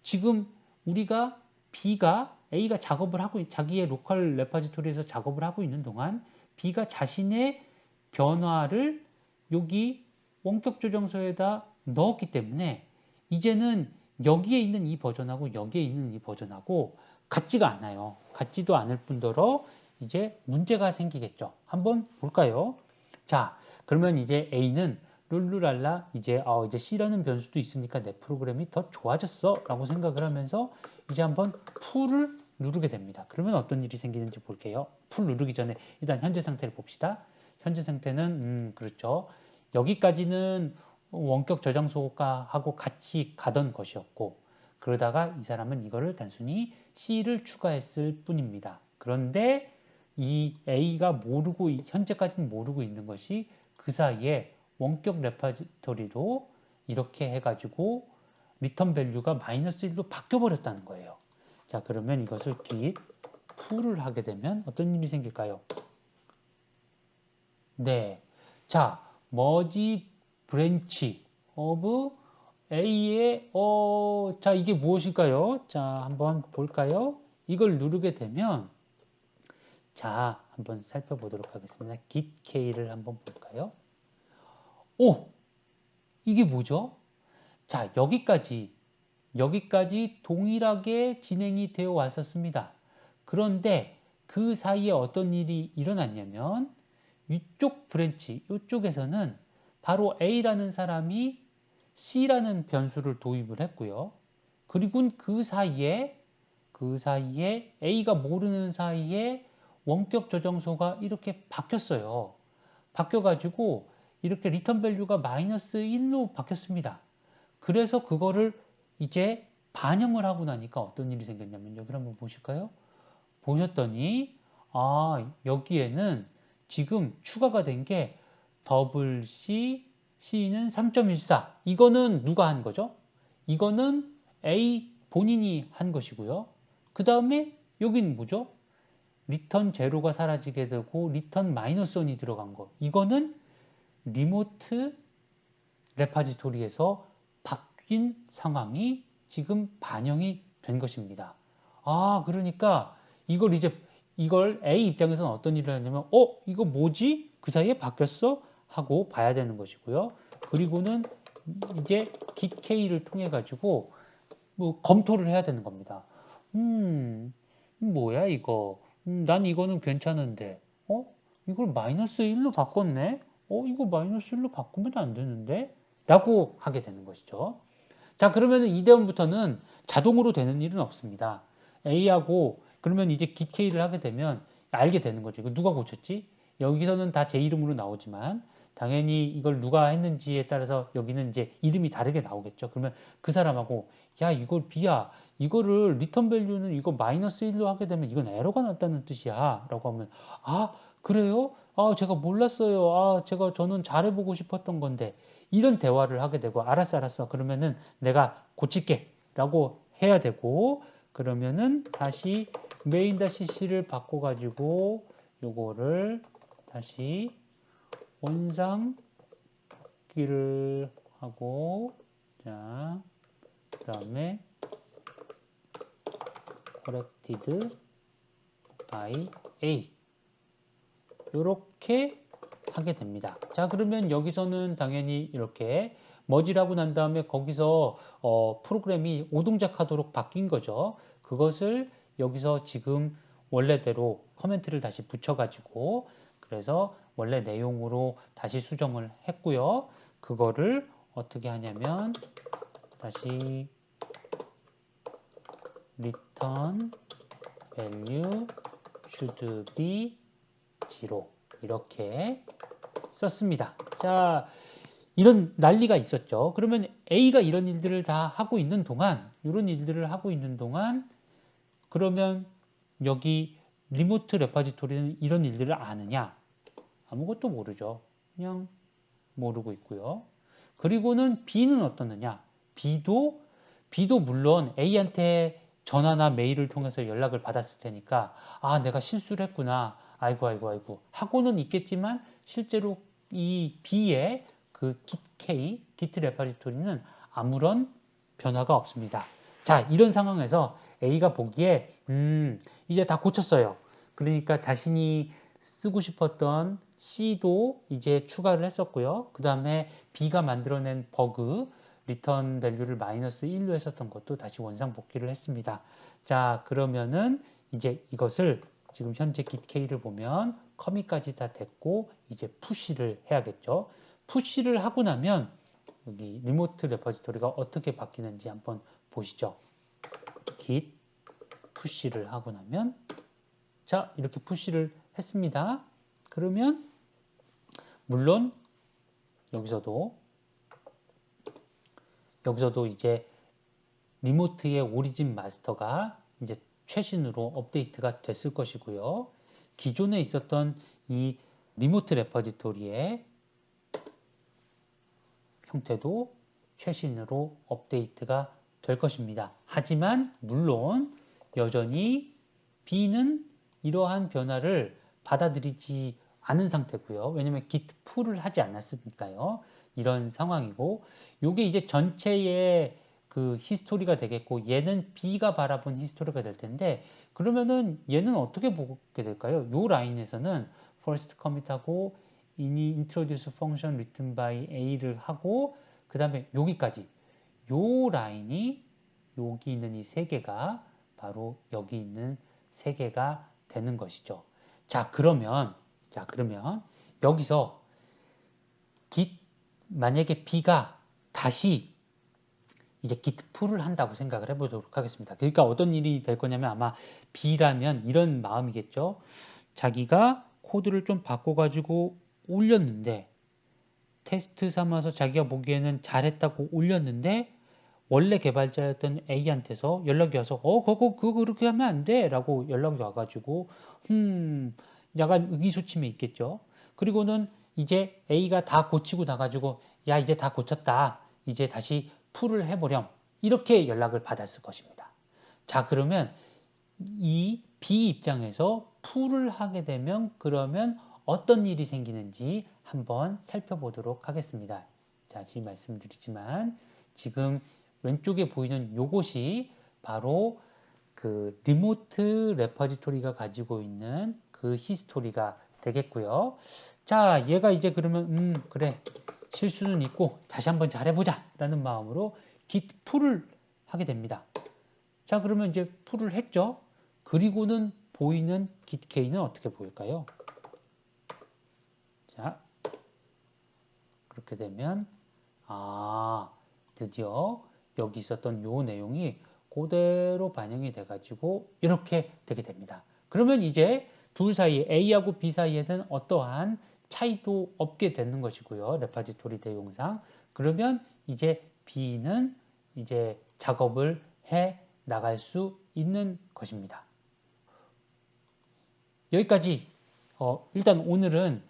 지금 우리가 B가 A가 작업을 하고 자기의 로컬 레파지토리에서 작업을 하고 있는 동안 B가 자신의 변화를 여기 원격 조정소에다 넣었기 때문에 이제는 여기에 있는 이 버전하고 여기에 있는 이 버전하고 같지가 않아요. 같지도 않을 뿐더러 이제 문제가 생기겠죠. 한번 볼까요? 자, 그러면 이제 A는 룰루랄라 이제 C라는 변수도 있으니까 내 프로그램이 더 좋아졌어 라고 생각을 하면서 이제 한번 풀을 누르게 됩니다. 그러면 어떤 일이 생기는지 볼게요. 풀 누르기 전에 일단 현재 상태를 봅시다. 현재 상태는 그렇죠. 여기까지는 원격 저장소가 하고 같이 가던 것이었고 그러다가 이 사람은 이거를 단순히 C를 추가했을 뿐입니다. 그런데 이 A가 모르고 현재까지는 모르고 있는 것이 그 사이에 원격 레파지토리로 이렇게 해가지고 리턴 밸류가 마이너스 1로 바뀌어 버렸다는 거예요. 자, 그러면 이것을 git pull을 하게 되면 어떤 일이 생길까요? 네. 자, merge branch of A의 자, 이게 무엇일까요? 자, 한번 볼까요? 이걸 누르게 되면 자, 한번 살펴보도록 하겠습니다. git k를 한번 볼까요? 오! 이게 뭐죠? 자, 여기까지 동일하게 진행이 되어 왔었습니다. 그런데 그 사이에 어떤 일이 일어났냐면 이쪽 브랜치, 이쪽에서는 바로 A라는 사람이 C라는 변수를 도입을 했고요. 그리고 그 사이에 A가 모르는 사이에 원격 저장소가 이렇게 바뀌었어요. 바뀌어가지고 이렇게 리턴 밸류가 마이너스 1로 바뀌었습니다. 그래서 그거를 이제 반영을 하고 나니까 어떤 일이 생겼냐면 여기를 한번 보실까요? 보셨더니 여기에는 지금 추가가 된 게 더블 C, C는 3.14 이거는 누가 한 거죠? 이거는 A 본인이 한 것이고요. 그 다음에 여기는 뭐죠? 리턴 제로가 사라지게 되고 리턴 마이너스 1이 들어간 거 이거는 리모트 레파지토리에서 바뀐 상황이 지금 반영이 된 것입니다. 그러니까 이걸 A 입장에서는 어떤 일을 하냐면, 이거 뭐지? 그 사이에 바뀌었어? 하고 봐야 되는 것이고요. 그리고는 이제 git k를 통해 가지고 뭐 검토를 해야 되는 겁니다. 뭐야 이거? 난 이거는 괜찮은데, 이걸 마이너스 1로 바꿨네? 이거 마이너스 1로 바꾸면 안 되는데? 라고 하게 되는 것이죠. 자, 그러면 이다음부터는 자동으로 되는 일은 없습니다. A하고, 그러면 이제 git k를 하게 되면 알게 되는 거죠. 이거 누가 고쳤지? 여기서는 다 제 이름으로 나오지만, 당연히 이걸 누가 했는지에 따라서 여기는 이제 이름이 다르게 나오겠죠. 그러면 그 사람하고 야, 이걸 B야. 이거를 리턴 밸류는 이거 마이너스 1로 하게 되면 이건 에러가 났다는 뜻이야. 라고 하면 아, 그래요? 아, 제가 몰랐어요. 아, 저는 잘해보고 싶었던 건데. 이런 대화를 하게 되고 알았어, 알았어. 그러면은 내가 고칠게. 라고 해야 되고 그러면은 다시 main-cc를 바꿔가지고 요거를 다시 원상기를 하고 자, 그 다음에 corrected by A 이렇게 하게 됩니다. 자, 그러면 여기서는 당연히 이렇게 머지라고 난 다음에 거기서 프로그램이 오동작하도록 바뀐 거죠. 그것을 여기서 지금 원래대로 커멘트를 다시 붙여가지고 그래서 원래 내용으로 다시 수정을 했고요. 그거를 어떻게 하냐면 다시 return value should be 0 이렇게 썼습니다. 자, 이런 난리가 있었죠. 그러면 A가 이런 일들을 다 하고 있는 동안, 이런 일들을 하고 있는 동안, 그러면 여기 리모트 레파지토리는 이런 일들을 아느냐? 아무것도 모르죠. 그냥 모르고 있고요. 그리고는 B는 어떻느냐? B도 물론 A한테 전화나 메일을 통해서 연락을 받았을 테니까, 아, 내가 실수를 했구나. 아이고, 아이고, 아이고. 하고는 있겠지만, 실제로 이 B의 그 Git 레파지토리는 아무런 변화가 없습니다. 자, 이런 상황에서 A가 보기에, 이제 다 고쳤어요. 그러니까 자신이 쓰고 싶었던 C도 이제 추가를 했었고요. 그 다음에 B가 만들어낸 버그, 리턴 밸류를 마이너스 1로 했었던 것도 다시 원상 복귀를 했습니다. 자, 그러면은 이제 이것을 지금 현재 gitK를 보면 커밋까지 다 됐고 이제 푸시를 해야겠죠. 푸시를 하고 나면 여기 리모트 레퍼지토리가 어떻게 바뀌는지 한번 보시죠. git 푸시를 하고 나면 자, 이렇게 푸시를 했습니다. 그러면 물론 여기서도 이제 리모트의 오리진 마스터가 이제 최신으로 업데이트가 됐을 것이고요. 기존에 있었던 이 리모트 레퍼지토리의 형태도 최신으로 업데이트가 될 것입니다. 하지만 물론 여전히 B는 이러한 변화를 받아들이지 않은 상태고요. 왜냐하면 git pull을 하지 않았으니까요. 이런 상황이고 이게 이제 전체의 그 히스토리가 되겠고 얘는 B가 바라본 히스토리가 될 텐데 그러면은 얘는 어떻게 보게 될까요? 이 라인에서는 first commit하고 introduce function written by A를 하고 그 다음에 여기까지 요 라인이 여기 있는 이 세 개가 바로 여기 있는 세 개가 되는 것이죠. 자, 그러면 여기서 git 만약에 B가 다시 이제 git pull을 한다고 생각을 해보도록 하겠습니다. 그러니까 어떤 일이 될 거냐면 아마 B라면 이런 마음이겠죠. 자기가 코드를 좀 바꿔가지고 올렸는데 테스트 삼아서 자기가 보기에는 잘했다고 올렸는데 원래 개발자였던 A한테서 연락이 와서 그거 그렇게 하면 안 돼 라고 연락이 와가지고 약간 의기소침해 있겠죠. 그리고는 이제 A가 다 고치고 나가지고 야 이제 다 고쳤다 이제 다시 풀을 해보렴 이렇게 연락을 받았을 것입니다. 자, 그러면 이 B 입장에서 풀을 하게 되면 그러면 어떤 일이 생기는지 한번 살펴보도록 하겠습니다. 다시 말씀드리지만 지금 왼쪽에 보이는 요것이 바로 그 리모트 레퍼지토리가 가지고 있는 그 히스토리가 되겠고요. 자, 얘가 이제 그러면 그래 실수는 있고 다시 한번 잘해보자 라는 마음으로 git pull을 하게 됩니다. 자, 그러면 이제 pull을 했죠. 그리고는 보이는 gitK는 어떻게 보일까요? 자, 그렇게 되면 드디어 여기 있었던 요 내용이 그대로 반영이 돼가지고 이렇게 되게 됩니다. 그러면 이제 둘 사이 A하고 B 사이에는 어떠한 차이도 없게 되는 것이고요. 레파지토리 대용상. 그러면 이제 B는 이제 작업을 해 나갈 수 있는 것입니다. 여기까지 일단 오늘은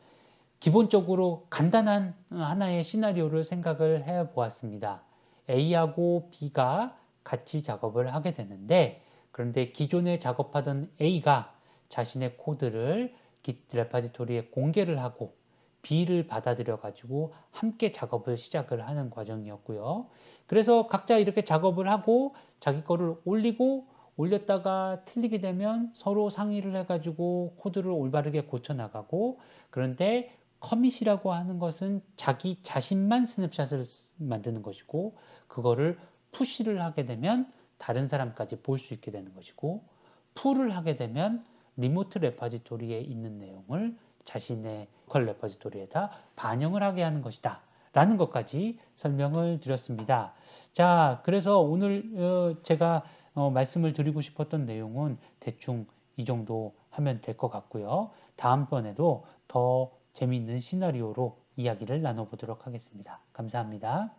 기본적으로 간단한 하나의 시나리오를 생각을 해 보았습니다. A하고 B가 같이 작업을 하게 되는데, 그런데 기존에 작업하던 A가 자신의 코드를 Git 레파지토리에 공개를 하고 B를 받아들여 가지고 함께 작업을 시작을 하는 과정이었고요. 그래서 각자 이렇게 작업을 하고 자기 거를 올렸다가 틀리게 되면 서로 상의를 해가지고 코드를 올바르게 고쳐 나가고, 그런데 커밋이라고 하는 것은 자기 자신만 스냅샷을 만드는 것이고, 그거를 푸시를 하게 되면 다른 사람까지 볼 수 있게 되는 것이고, 풀을 하게 되면 리모트 레파지토리에 있는 내용을 자신의 로컬 레파지토리에다 반영을 하게 하는 것이다 라는 것까지 설명을 드렸습니다. 자, 그래서 오늘 제가 말씀을 드리고 싶었던 내용은 대충 이 정도 하면 될 것 같고요. 다음번에도 더 재미있는 시나리오로 이야기를 나눠보도록 하겠습니다. 감사합니다.